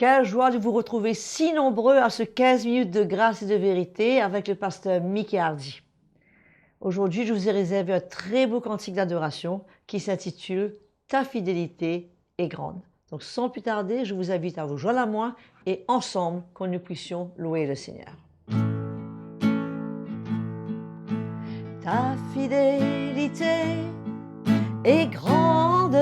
Quelle joie de vous retrouver si nombreux à ce 15 minutes de grâce et de vérité avec le pasteur Mickey Hardy. Aujourd'hui, je vous ai réservé un très beau cantique d'adoration qui s'intitule « Ta fidélité est grande ». Donc sans plus tarder, je vous invite à vous joindre à moi et ensemble que nous puissions louer le Seigneur. Ta fidélité est grande,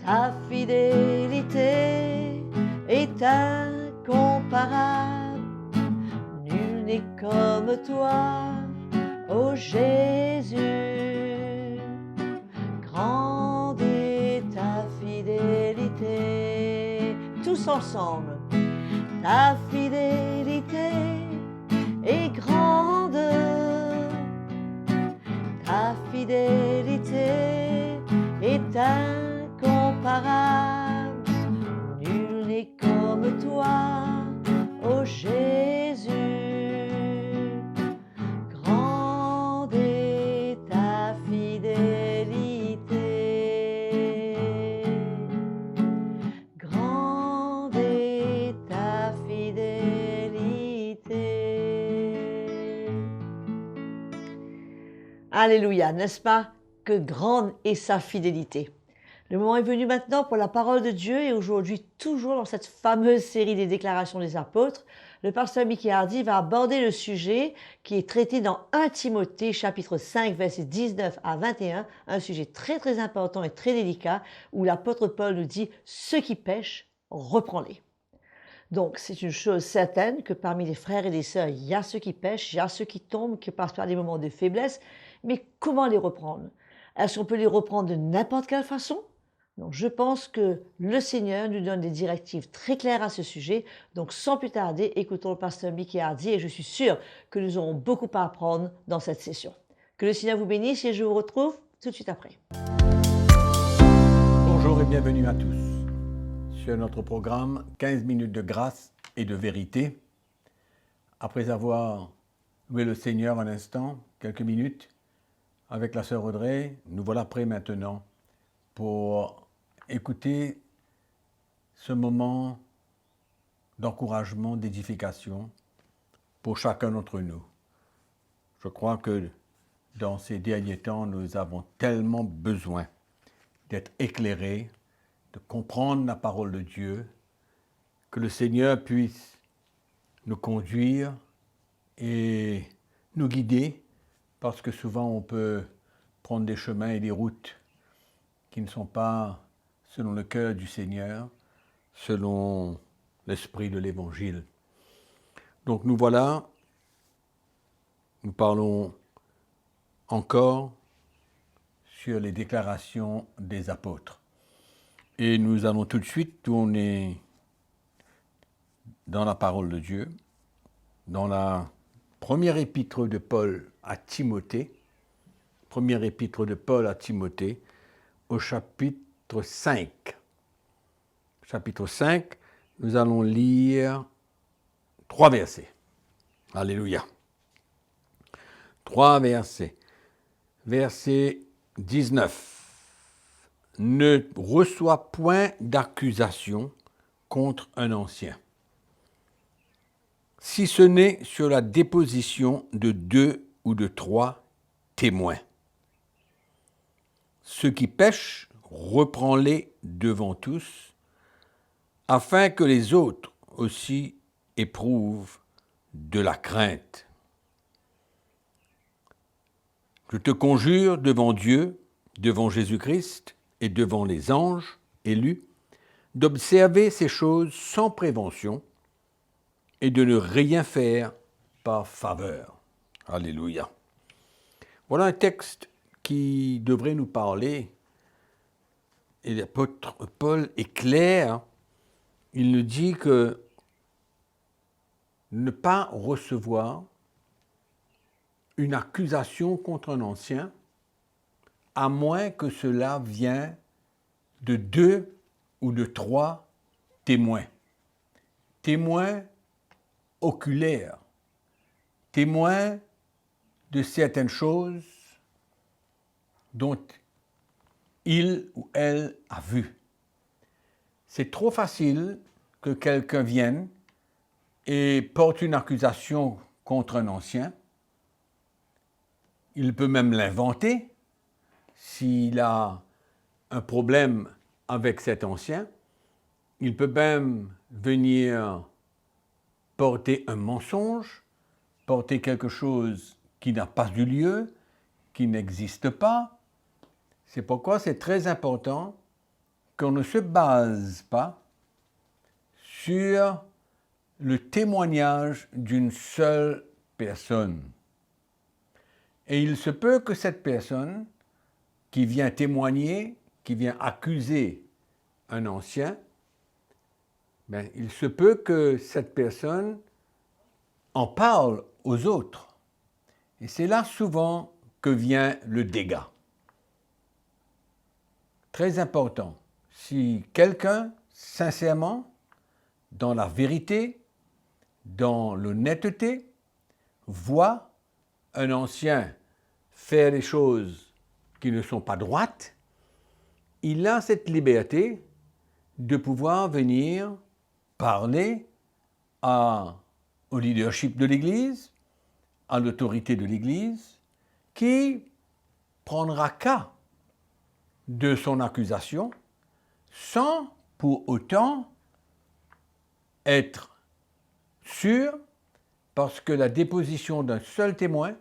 ta fidélité est incomparable. Nul n'est comme toi, ô Jésus. Grande est ta fidélité. Tous ensemble. Ta fidélité est grande. Ta fidélité est incomparable. Nul n'est comme toi, ô Jésus. Grande est ta fidélité. Grande est ta fidélité. Alléluia, n'est-ce pas? Que grande est sa fidélité. Le moment est venu maintenant pour la parole de Dieu et aujourd'hui, toujours dans cette fameuse série des déclarations des apôtres, le pasteur Mickey Hardy va aborder le sujet qui est traité dans 1 Timothée chapitre 5 versets 19 à 21, un sujet très très important et très délicat où l'apôtre Paul nous dit « Ceux qui pêchent, reprends-les ». Donc, c'est une chose certaine que parmi les frères et les sœurs, il y a ceux qui pêchent, il y a ceux qui tombent, qui passent par des moments de faiblesse, mais comment les reprendre? Est-ce qu'on peut les reprendre de n'importe quelle façon? Donc, je pense que le Seigneur nous donne des directives très claires à ce sujet. Donc, sans plus tarder, écoutons le pasteur Mickey Hardy et je suis sûr que nous aurons beaucoup à apprendre dans cette session. Que le Seigneur vous bénisse et je vous retrouve tout de suite après. Bonjour et bienvenue à tous sur notre programme 15 minutes de grâce et de vérité. Après avoir loué le Seigneur un instant, quelques minutes, avec la sœur Audrey, nous voilà prêts maintenant pour écouter ce moment d'encouragement, d'édification pour chacun d'entre nous. Je crois que dans ces derniers temps, nous avons tellement besoin d'être éclairés, de comprendre la parole de Dieu, que le Seigneur puisse nous conduire et nous guider, parce que souvent on peut prendre des chemins et des routes qui ne sont pas selon le cœur du Seigneur, selon l'esprit de l'Évangile. Donc nous voilà, nous parlons encore sur les déclarations des apôtres. Et nous allons tout de suite tourner dans la parole de Dieu, dans la première épître de Paul à Timothée, première épître de Paul à Timothée, au chapitre 5. Chapitre 5, nous allons lire 3 versets. Alléluia. 3 versets. Verset 19. Ne reçois point d'accusation contre un ancien, si ce n'est sur la déposition de 2 ou de 3 témoins. Ceux qui pêchent, reprends-les devant tous, afin que les autres aussi éprouvent de la crainte. Je te conjure devant Dieu, devant Jésus-Christ et devant les anges élus, d'observer ces choses sans prévention et de ne rien faire par faveur. Alléluia. Voilà un texte qui devrait nous parler. Et l'apôtre Paul est clair. Il nous dit que ne pas recevoir une accusation contre un ancien, à moins que cela vienne de 2 ou de 3 témoins. Témoins oculaires, témoins de certaines choses dont il ou elle a vu. c'est trop facile que quelqu'un vienne et porte une accusation contre un ancien. Il peut même l'inventer s'il a un problème avec cet ancien. Il peut même venir porter un mensonge, porter quelque chose qui n'a pas eu lieu, qui n'existe pas. C'est pourquoi c'est très important qu'on ne se base pas sur le témoignage d'une seule personne. Et il se peut que cette personne qui vient témoigner, qui vient accuser un ancien, il se peut que cette personne en parle aux autres. Et c'est là souvent que vient le dégât. Très important. Si quelqu'un, sincèrement, dans la vérité, dans l'honnêteté, voit un ancien faire des choses qui ne sont pas droites, il a cette liberté de pouvoir venir parler au leadership de l'Église, à l'autorité de l'Église, qui prendra cas de son accusation sans pour autant être sûr, parce que la déposition d'un seul témoin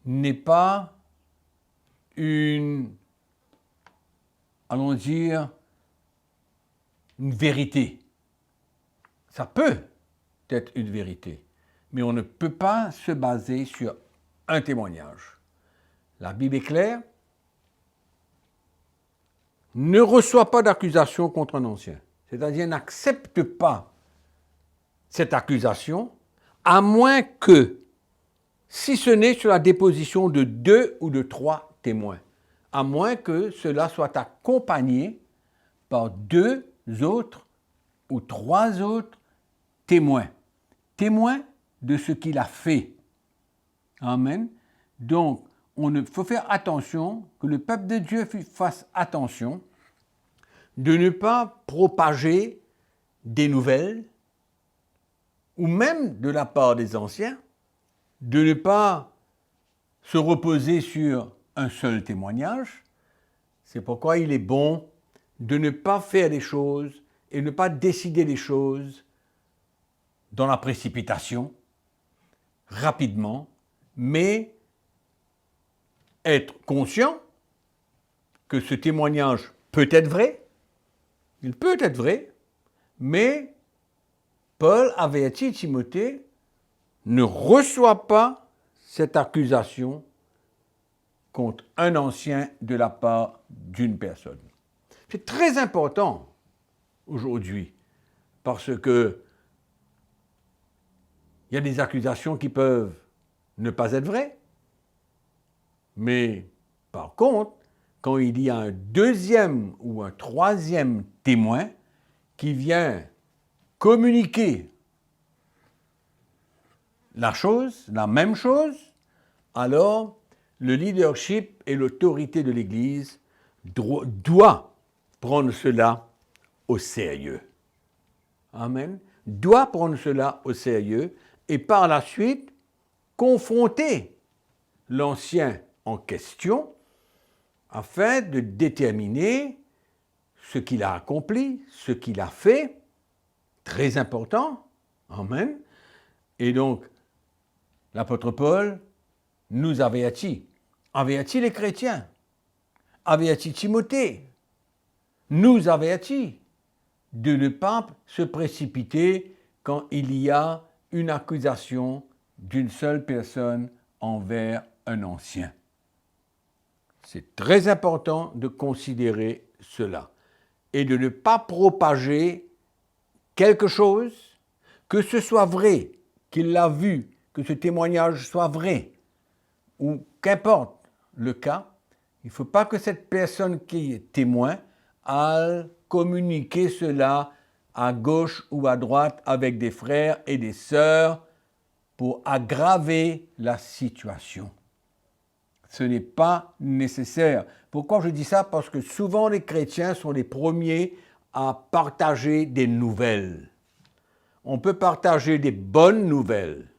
n'est pas une, allons dire, une vérité. Ça peut être une vérité, mais on ne peut pas se baser sur un témoignage. La Bible est claire. Ne reçoit pas d'accusation contre un ancien. C'est-à-dire n'accepte pas cette accusation, à moins que, si ce n'est sur la déposition de 2 ou de 3 témoins, à moins que cela soit accompagné par 2 autres ou 3 autres témoins. Témoins de ce qu'il a fait. Amen. Donc, il faut faire attention, que le peuple de Dieu fasse attention de ne pas propager des nouvelles, ou même de la part des anciens, de ne pas se reposer sur un seul témoignage. C'est pourquoi il est bon de ne pas faire les choses et ne pas décider les choses dans la précipitation, rapidement, mais être conscient que ce témoignage peut être vrai, il peut être vrai, mais Paul avertit Timothée, ne reçoit pas cette accusation contre un ancien de la part d'une personne. C'est très important aujourd'hui, parce que il y a des accusations qui peuvent ne pas être vraies, mais par contre, quand il y a un deuxième ou un troisième témoin qui vient communiquer la même chose, alors le leadership et l'autorité de l'Église doit prendre cela au sérieux. Amen. Doit prendre cela au sérieux et par la suite confronter l'ancien en question afin de déterminer ce qu'il a accompli, ce qu'il a fait, très important. Amen. Et donc, l'apôtre Paul nous avertit les chrétiens, avertit Timothée, nous avertit de ne pas se précipiter quand il y a une accusation d'une seule personne envers un ancien. C'est très important de considérer cela et de ne pas propager quelque chose, que ce soit vrai, qu'il l'a vu, que ce témoignage soit vrai, ou qu'importe le cas, il ne faut pas que cette personne qui est témoin aille communiquer cela à gauche ou à droite avec des frères et des sœurs pour aggraver la situation. Ce n'est pas nécessaire. Pourquoi je dis ça? Parce que souvent les chrétiens sont les premiers à partager des nouvelles. On peut partager des bonnes nouvelles,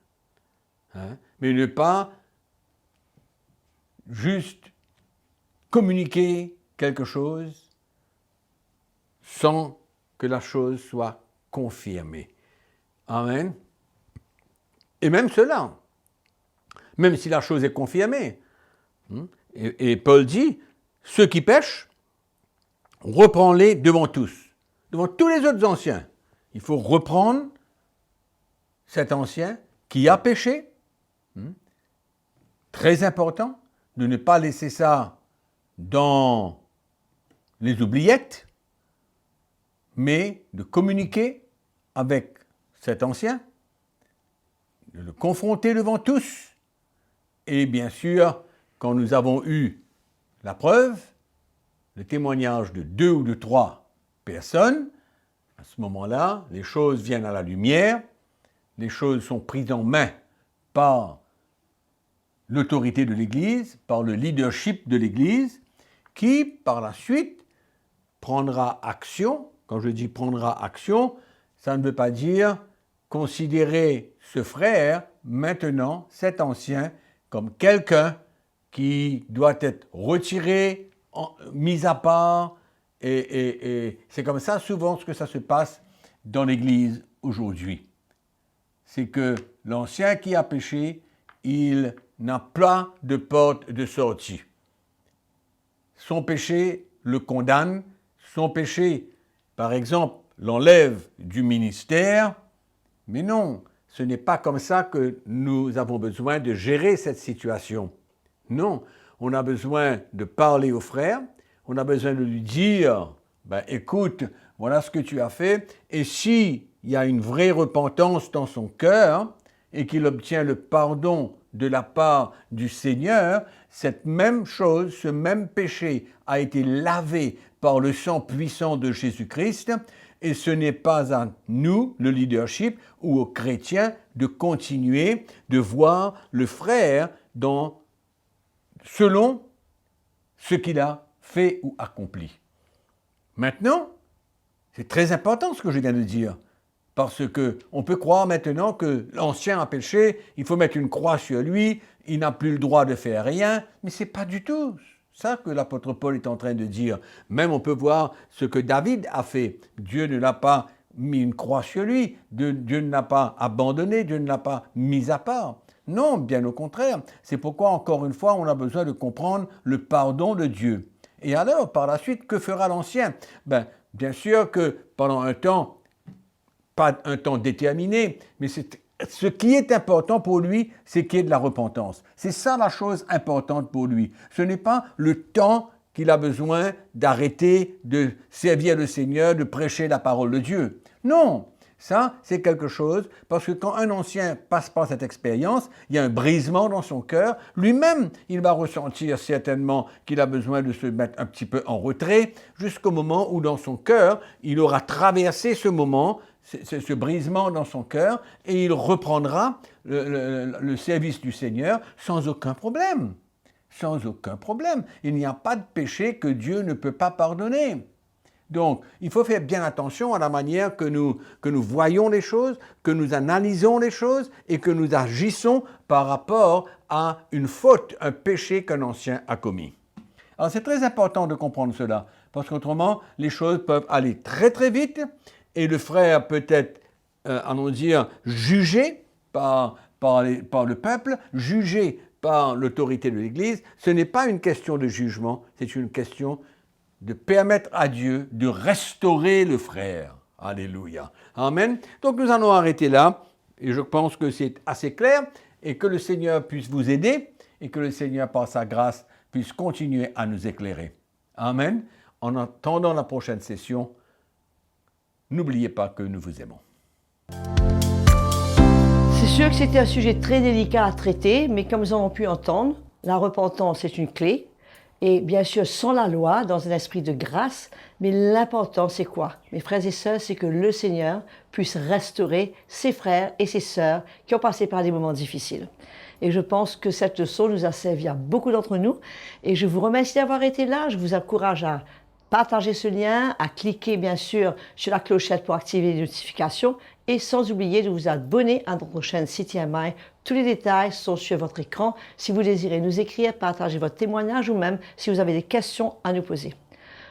hein, mais ne pas juste communiquer quelque chose sans que la chose soit confirmée. Amen. Et même cela, même si la chose est confirmée, et Paul dit, ceux qui pêchent, reprends-les devant tous les autres anciens. Il faut reprendre cet ancien qui a péché. Très important de ne pas laisser ça dans les oubliettes, mais de communiquer avec cet ancien, de le confronter devant tous. Et bien sûr, quand nous avons eu la preuve, le témoignage de 2 ou de 3 personnes, à ce moment-là, les choses viennent à la lumière, les choses sont prises en main par l'autorité de l'Église, par le leadership de l'Église, qui, par la suite, prendra action. Quand je dis prendra action, ça ne veut pas dire considérer ce frère, maintenant, cet ancien, comme quelqu'un qui doit être retiré, mis à part, et c'est comme ça souvent ce que ça se passe dans l'Église aujourd'hui. C'est que l'ancien qui a péché, il n'a pas de porte de sortie. Son péché le condamne, son péché, par exemple, l'enlève du ministère, mais non, ce n'est pas comme ça que nous avons besoin de gérer cette situation. Non, on a besoin de parler au frère, on a besoin de lui dire, écoute, voilà ce que tu as fait, et s'il y a une vraie repentance dans son cœur, et qu'il obtient le pardon de la part du Seigneur, cette même chose, ce même péché a été lavé par le sang puissant de Jésus-Christ, et ce n'est pas à nous, le leadership, ou aux chrétiens, de continuer de voir le frère selon ce qu'il a fait ou accompli. Maintenant, c'est très important ce que je viens de dire, parce qu'on peut croire maintenant que l'ancien a péché, il faut mettre une croix sur lui, il n'a plus le droit de faire rien, mais ce n'est pas du tout ça que l'apôtre Paul est en train de dire. Même on peut voir ce que David a fait. Dieu ne l'a pas mis une croix sur lui, Dieu ne l'a pas abandonné, Dieu ne l'a pas mis à part. Non, bien au contraire. C'est pourquoi, encore une fois, on a besoin de comprendre le pardon de Dieu. Et alors, par la suite, que fera l'ancien? Bien sûr que pendant un temps, pas un temps déterminé, mais ce qui est important pour lui, c'est qu'il y ait de la repentance. C'est ça la chose importante pour lui. Ce n'est pas le temps qu'il a besoin d'arrêter de servir le Seigneur, de prêcher la parole de Dieu. Non, ça c'est quelque chose, parce que quand un ancien passe par cette expérience, il y a un brisement dans son cœur. Lui-même, il va ressentir certainement qu'il a besoin de se mettre un petit peu en retrait, jusqu'au moment où dans son cœur, il aura traversé ce moment, ce brisement dans son cœur, et il reprendra le service du Seigneur sans aucun problème. Sans aucun problème. Il n'y a pas de péché que Dieu ne peut pas pardonner. Donc, il faut faire bien attention à la manière que nous voyons les choses, que nous analysons les choses et que nous agissons par rapport à une faute, un péché qu'un ancien a commis. Alors, c'est très important de comprendre cela, parce qu'autrement, les choses peuvent aller très très vite et le frère peut être, allons dire, jugé par le peuple, jugé par l'autorité de l'Église. Ce n'est pas une question de jugement, c'est une question de permettre à Dieu de restaurer le frère. Alléluia. Amen. Donc nous allons arrêter là, et je pense que c'est assez clair, et que le Seigneur puisse vous aider, et que le Seigneur, par sa grâce, puisse continuer à nous éclairer. Amen. En attendant la prochaine session, n'oubliez pas que nous vous aimons. C'est sûr que c'était un sujet très délicat à traiter, mais comme nous avons pu entendre, la repentance est une clé. Et bien sûr, sans la loi, dans un esprit de grâce, mais l'important, c'est quoi? Mes frères et sœurs, c'est que le Seigneur puisse restaurer ses frères et ses sœurs qui ont passé par des moments difficiles. Et je pense que cette leçon nous a servi à beaucoup d'entre nous. Et je vous remercie d'avoir été là. Je vous encourage à partager ce lien, à cliquer bien sûr sur la clochette pour activer les notifications et sans oublier de vous abonner à notre chaîne CTMI. Tous les détails sont sur votre écran si vous désirez nous écrire, partager votre témoignage ou même si vous avez des questions à nous poser.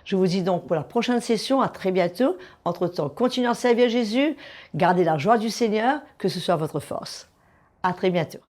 Je vous dis donc pour la prochaine session, à très bientôt. Entre-temps, continuez à servir Jésus, gardez la joie du Seigneur, que ce soit votre force. À très bientôt.